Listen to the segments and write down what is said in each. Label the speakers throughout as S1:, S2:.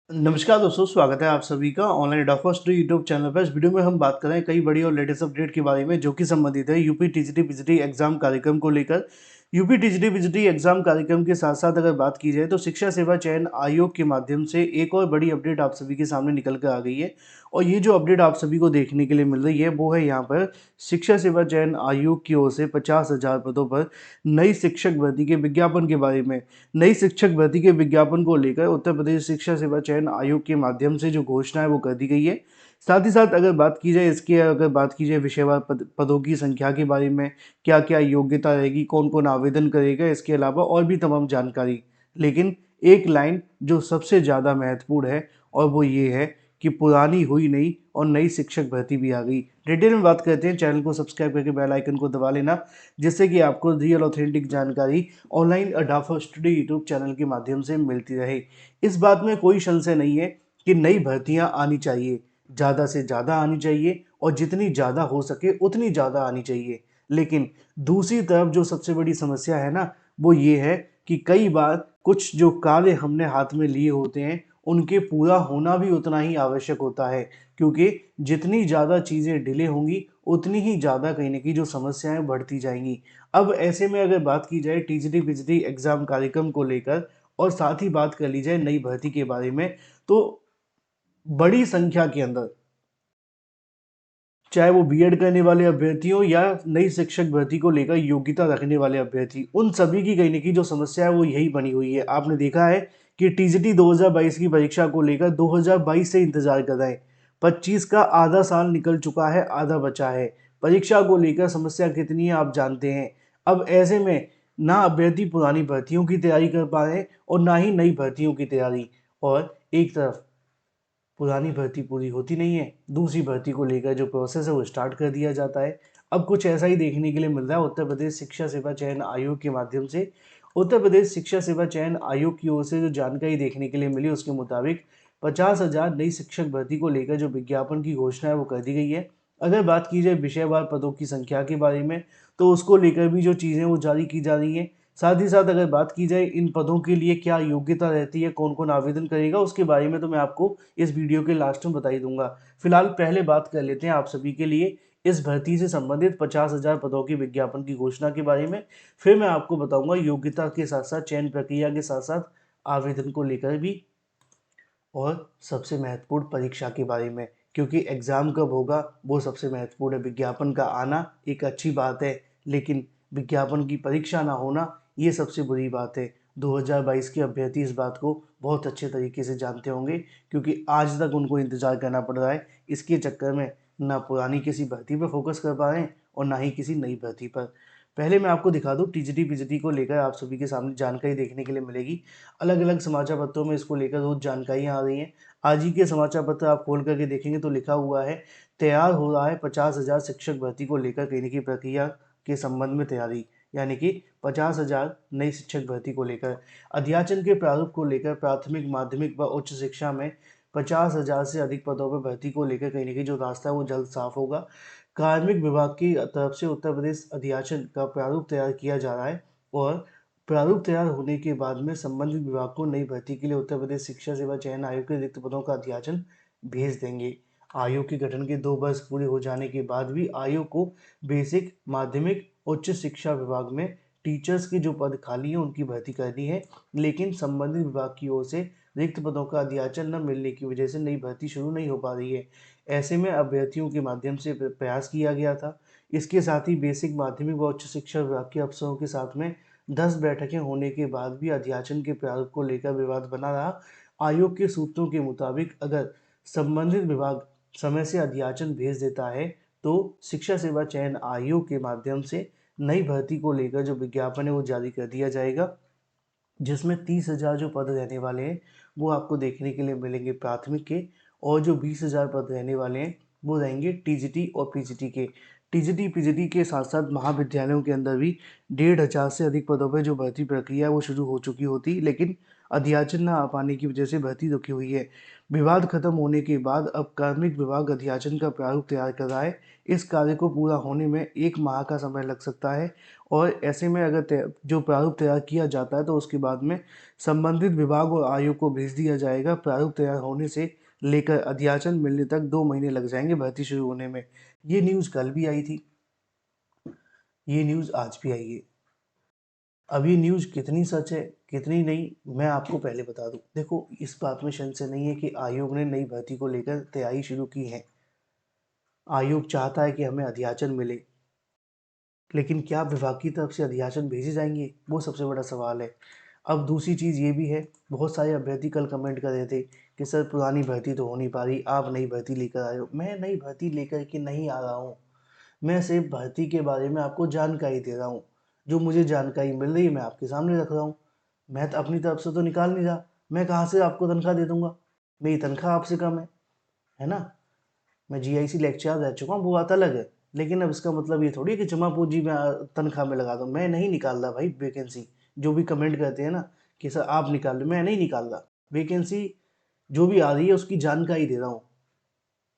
S1: नमस्कार दोस्तों, स्वागत है आप सभी का online doctors do YouTube channel पर। इस वीडियो में हम बात कर रहे हैं कई बड़ी और लेटेस्ट अपडेट के बारे में जो कि संबंधित है यूपी टीजीटी पीजीटी एग्जाम कार्यक्रम को लेकर। यूपी टीजीटी पीजीटी एग्जाम कार्यक्रम के साथ साथ अगर बात की जाए तो शिक्षा सेवा चयन आयोग के माध्यम से एक और बड़ी अपडेट आप सभी के सामने निकल कर आ गई है। और ये जो अपडेट आप सभी को देखने के लिए मिल रही है वो है यहाँ पर शिक्षा सेवा चयन आयोग की ओर से 50,000 पदों पर नई शिक्षक भर्ती के विज्ञापन के बारे में। नई शिक्षक भर्ती के विज्ञापन को लेकर उत्तर प्रदेश शिक्षा सेवा चयन आयोग के माध्यम से जो घोषणा है वो कर दी गई है। साथ ही साथ अगर बात की जाए विषयवार पदों की संख्या के बारे में, क्या क्या योग्यता रहेगी, कौन कौन आवेदन करेगा, इसके अलावा और भी तमाम जानकारी। लेकिन एक लाइन जो सबसे ज़्यादा महत्वपूर्ण है और वो ये है कि पुरानी हुई नहीं और नई शिक्षक भर्ती भी आ गई। डिटेल में बात करते हैं, चैनल को सब्सक्राइब करके बेल आइकन को दबा लेना जिससे कि आपको रियल ऑथेंटिक जानकारी ऑनलाइन अडाफा स्टडी यूट्यूब चैनल के माध्यम से मिलती रहे। इस बात में कोई संशय नहीं है कि नई भर्तियां आनी चाहिए, ज़्यादा से ज़्यादा आनी चाहिए और जितनी ज़्यादा हो सके उतनी ज़्यादा आनी चाहिए। लेकिन दूसरी तरफ जो सबसे बड़ी समस्या है ना, वो ये है कि कई बार कुछ जो कार्य हमने हाथ में लिए होते हैं उनके पूरा होना भी उतना ही आवश्यक होता है, क्योंकि जितनी ज़्यादा चीज़ें डिले होंगी उतनी ही ज़्यादा कहीं ना कहीं जो समस्याएं बढ़ती जाएंगी। अब ऐसे में अगर बात की जाए टीजीटी पीजीटी एग्जाम कार्यक्रम को लेकर और साथ ही बात कर ली जाए नई भर्ती के बारे में, तो बड़ी संख्या के अंदर, चाहे वो बीएड करने वाले अभ्यर्थी हो या नई शिक्षक भर्ती को लेकर योग्यता रखने वाले अभ्यर्थी, उन सभी की कहीं ना कहीं जो समस्या है वो यही बनी हुई है। आपने देखा है कि टीजीटी 2022 की परीक्षा को लेकर 2022 से इंतजार कर रहे हैं। 25 का आधा साल निकल चुका है, आधा बचा है। परीक्षा को लेकर समस्या कितनी है आप जानते हैं। अब ऐसे में ना अभ्यर्थी पुरानी भर्तियों की तैयारी कर पा रहे हैं और ना ही नई भर्तियों की तैयारी। और एक तरफ पुरानी भर्ती पूरी होती नहीं है, दूसरी भर्ती को लेकर जो प्रोसेस है वो स्टार्ट कर दिया जाता है। अब कुछ ऐसा ही देखने के लिए मिल रहा है उत्तर प्रदेश शिक्षा सेवा चयन आयोग के माध्यम से। उत्तर प्रदेश शिक्षा सेवा चयन आयोग की ओर से जो जानकारी देखने के लिए मिली उसके मुताबिक 50,000 नई शिक्षक भर्ती को लेकर जो विज्ञापन की घोषणा है वो कर दी गई है। अगर बात की जाए विषयवार पदों की संख्या के बारे में, तो उसको लेकर भी जो चीज़ें वो जारी की जा रही हैं। साथ ही साथ अगर बात की जाए इन पदों के लिए क्या योग्यता रहती है, कौन कौन आवेदन करेगा, उसके बारे में तो मैं आपको इस वीडियो के लास्ट में बता ही दूंगा। फिलहाल पहले बात कर लेते हैं आप सभी के लिए इस भर्ती से संबंधित 50,000 पदों की विज्ञापन की घोषणा के बारे में। फिर मैं आपको बताऊंगा योग्यता के साथ साथ चयन प्रक्रिया के साथ साथ आवेदन को लेकर भी, और सबसे महत्वपूर्ण परीक्षा के बारे में, क्योंकि एग्ज़ाम कब होगा वो सबसे महत्वपूर्ण है। विज्ञापन का आना एक अच्छी बात है, लेकिन विज्ञापन की परीक्षा ना होना ये सबसे बुरी बात है। 2022 के अभ्यर्थी इस बात को बहुत अच्छे तरीके से जानते होंगे, क्योंकि आज तक उनको इंतज़ार करना पड़ रहा है। इसके चक्कर में ना पुरानी किसी भर्ती पर फोकस कर पा रहे हैं और ना ही किसी नई भर्ती पर। पहले मैं आपको दिखा दूँ टीजीटी पीजीटी को लेकर आप सभी के सामने जानकारी देखने के लिए मिलेगी। अलग अलग समाचार पत्रों में इसको लेकर रोज जानकारियाँ आ रही हैं। आज ही के समाचार पत्र आप खोल करके देखेंगे तो लिखा हुआ है तैयार हो रहा है 50,000 शिक्षक भर्ती को लेकर कहीं की प्रक्रिया के संबंध में तैयारी, यानी कि 50,000 नई शिक्षक भर्ती को लेकर अध्याचन के प्रारूप को लेकर प्राथमिक माध्यमिक व उच्च शिक्षा में 50,000 से अधिक पदों पर भर्ती को लेकर कहीं ना कहीं जो रास्ता है वो जल्द साफ होगा। कार्मिक विभाग की तरफ से उत्तर प्रदेश अध्याचन का प्रारूप तैयार किया जा रहा है और प्रारूप तैयार होने के बाद में संबंधित विभाग को नई भर्ती के लिए उत्तर प्रदेश शिक्षा सेवा चयन आयोग के रिक्त पदों का अध्याचन भेज देंगे। आयोग के गठन के 2 वर्ष पूरे हो जाने के बाद भी आयोग को बेसिक माध्यमिक उच्च शिक्षा विभाग में टीचर्स के जो पद खाली हैं उनकी भर्ती करनी है, लेकिन संबंधित विभाग की ओर से रिक्त पदों का अध्याचन न मिलने की वजह से नई भर्ती शुरू नहीं हो पा रही है। ऐसे में अभ्यर्थियों के माध्यम से प्रयास किया गया था। इसके साथ ही बेसिक माध्यमिक व उच्च शिक्षा विभाग के अफसरों के साथ में 10 बैठकें होने के बाद भी अध्याचन के प्रारूप को लेकर विवाद बना रहा। आयोग के सूत्रों के मुताबिक अगर संबंधित विभाग समय से अध्याचन भेज देता है तो शिक्षा सेवा चयन आयोग के माध्यम से नई भर्ती को लेकर जो विज्ञापन है वो जारी कर दिया जाएगा, जिसमें 30,000 जो पद रहने वाले हैं वो आपको देखने के लिए मिलेंगे प्राथमिक के, और जो 20,000 पद रहने वाले हैं वो रहेंगे टीजीटी और पीजीटी के। टीजीटी पीजीटी के साथ साथ महाविद्यालयों के अंदर भी 1,500 से अधिक पदों पर जो भर्ती प्रक्रिया है वो शुरू हो चुकी होती, लेकिन अध्याचन न आ पाने की वजह से भर्ती रुकी हुई है। विवाद खत्म होने के बाद अब कार्मिक विभाग अध्याचन का प्रारूप तैयार कर रहा है। इस कार्य को पूरा होने में 1 माह का समय लग सकता है और ऐसे में अगर जो प्रारूप तैयार किया जाता है तो उसके बाद में संबंधित विभाग और आयोग को भेज दिया जाएगा। प्रारूप तैयार होने से लेकर अध्याचन मिलने तक 2 महीने लग जाएंगे भर्ती शुरू होने में। ये न्यूज़ कल भी आई थी, ये न्यूज़ आज भी आई है। अब ये न्यूज़ कितनी सच है कितनी नहीं, मैं आपको पहले बता दूं। देखो, इस बात में संशय नहीं है कि आयोग ने नई भर्ती को लेकर तैयारी शुरू की है। आयोग चाहता है कि हमें अध्याचन मिले, लेकिन क्या विभाग की तरफ से अध्याचन भेजे जाएंगे, वो सबसे बड़ा सवाल है। अब दूसरी चीज़ ये भी है, बहुत सारे अभ्यर्थी कल कमेंट कर रहे थे कि सर पुरानी भर्ती तो हो नहीं पा रही, आप नई भर्ती लेकर आए हो। मैं नई भर्ती लेकर के नहीं आ रहा हूँ, मैं सिर्फ भर्ती के बारे में आपको जानकारी दे रहा हूँ। जो मुझे जानकारी मिल रही है मैं आपके सामने रख रहा हूँ। मैं तो अपनी तरफ से तो निकाल नहीं रहा। मैं कहाँ से आपको तनख्वाह दे दूंगा, मेरी तनख्वाह आपसे कम है ना। मैं जीआईसी लेक्चर रह चुका हूँ, वो बात अलग है। लेकिन अब इसका मतलब ये थोड़ी है कि जमा पूंजी में तनख्वाह में लगा दूँ। मैं नहीं निकाल रहा भाई वैकेंसी। जो भी कमेंट करते हैं ना कि सर आप निकाल रहे, मैं नहीं निकाल रहा वैकेंसी। जो भी आ रही है उसकी जानकारी दे रहा हूँ,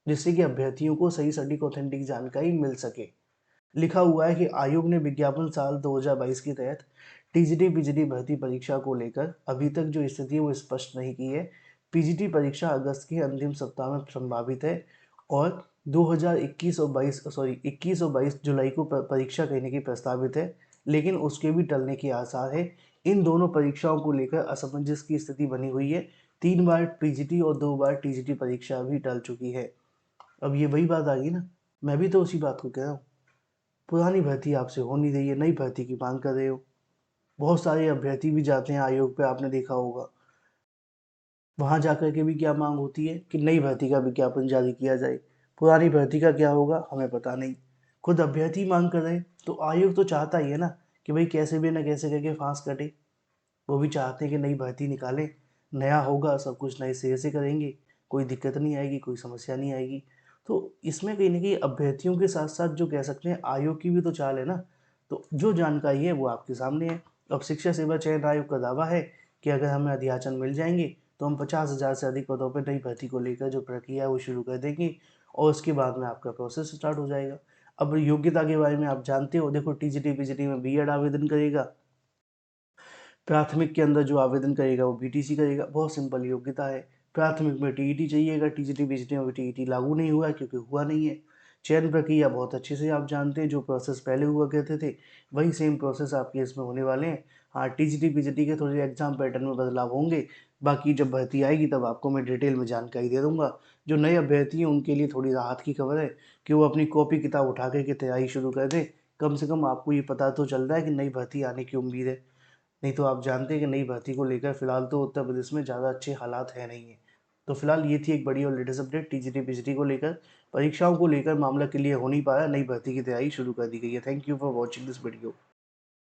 S1: जिससे कि अभ्यर्थियों को सही सटीक ऑथेंटिक जानकारी मिल सके। लिखा हुआ है कि आयोग ने विज्ञापन साल 2022 के तहत टीजीटी पीजीटी भर्ती परीक्षा को लेकर अभी तक जो स्थिति है वो स्पष्ट नहीं की है। पीजीटी परीक्षा अगस्त के अंतिम सप्ताह में संभावित है और 2021 और 22 जुलाई को परीक्षा कहने की प्रस्तावित है, लेकिन उसके भी टलने के आसार है। इन दोनों परीक्षाओं को लेकर असमंजस की स्थिति बनी हुई है। 3 बार पीजीटी और 2 बार टीजीटी परीक्षा भी टल चुकी है। अब ये वही बात आ गई ना, मैं भी तो उसी बात को कह रहा हूँ। पुरानी भर्ती आपसे हो नहीं रही है, नई भर्ती की मांग कर रहे हो। बहुत सारे अभ्यर्थी भी जाते हैं आयोग पे, आपने देखा होगा। वहां जाकर के भी क्या मांग होती है कि नई भर्ती का विज्ञापन जारी किया जाए। पुरानी भर्ती का क्या होगा हमें पता नहीं। खुद अभ्यर्थी मांग कर रहे हैं तो आयोग तो चाहता ही है ना कि भाई कैसे भी ना कैसे करके फांस कटे। वो भी चाहते हैं कि नई भर्ती निकालें, नया होगा, सब कुछ नए सिरे से करेंगे, कोई दिक्कत नहीं आएगी, कोई समस्या नहीं आएगी। तो इसमें कहीं ना कहीं अभ्यर्थियों के साथ साथ जो कह सकते हैं आयोग की भी तो चाल है ना। तो जो जानकारी है वो आपके सामने है। अब शिक्षा सेवा चयन आयोग का दावा है कि अगर हमें अध्याचन मिल जाएंगे तो हम 50,000 से अधिक पदों पर नई भर्ती को लेकर जो प्रक्रिया है वो शुरू कर देंगे और उसके बाद में आपका प्रोसेस स्टार्ट हो जाएगा। अब योग्यता के बारे में आप जानते हो, देखो टीजीटी पीजीटी में बीएड आवेदन करेगा, प्राथमिक के अंदर जो आवेदन करेगा वो बीटीसी करेगा। बहुत सिंपल योग्यता है। प्राथमिक में टीईटी चाहिएगा, टीजीटी बीजीटी में टीईटी लागू नहीं हुआ है क्योंकि हुआ नहीं है। चयन प्रक्रिया बहुत अच्छे से आप जानते हैं, जो प्रोसेस पहले हुआ करते थे वही सेम प्रोसेस आपके इसमें होने वाले हैं। हाँ, टीजीटी पीजीटी के थोड़े एग्जाम पैटर्न में बदलाव होंगे। बाकी जब भर्ती आएगी तब आपको मैं डिटेल में जानकारी दे दूंगा। जो नए अभ्यर्थी हैं उनके लिए थोड़ी राहत की खबर है कि वो अपनी कॉपी किताब उठा करके तैयारी शुरू कर दें। कम से कम आपको ये पता तो चल रहा है कि नई भर्ती आने की उम्मीद है। नहीं तो आप जानते हैं कि नई भर्ती को लेकर फिलहाल तो उत्तर प्रदेश में ज़्यादा अच्छे हालात है नहीं है। तो फिलहाल ये थी एक बड़ी और लेटेस्ट अपडेट टीजीटी पीजीटी को लेकर। परीक्षाओं को लेकर मामला क्लियर हो नहीं पाया, नई भर्ती की तैयारी शुरू कर दी गई है। Thank you for watching this video.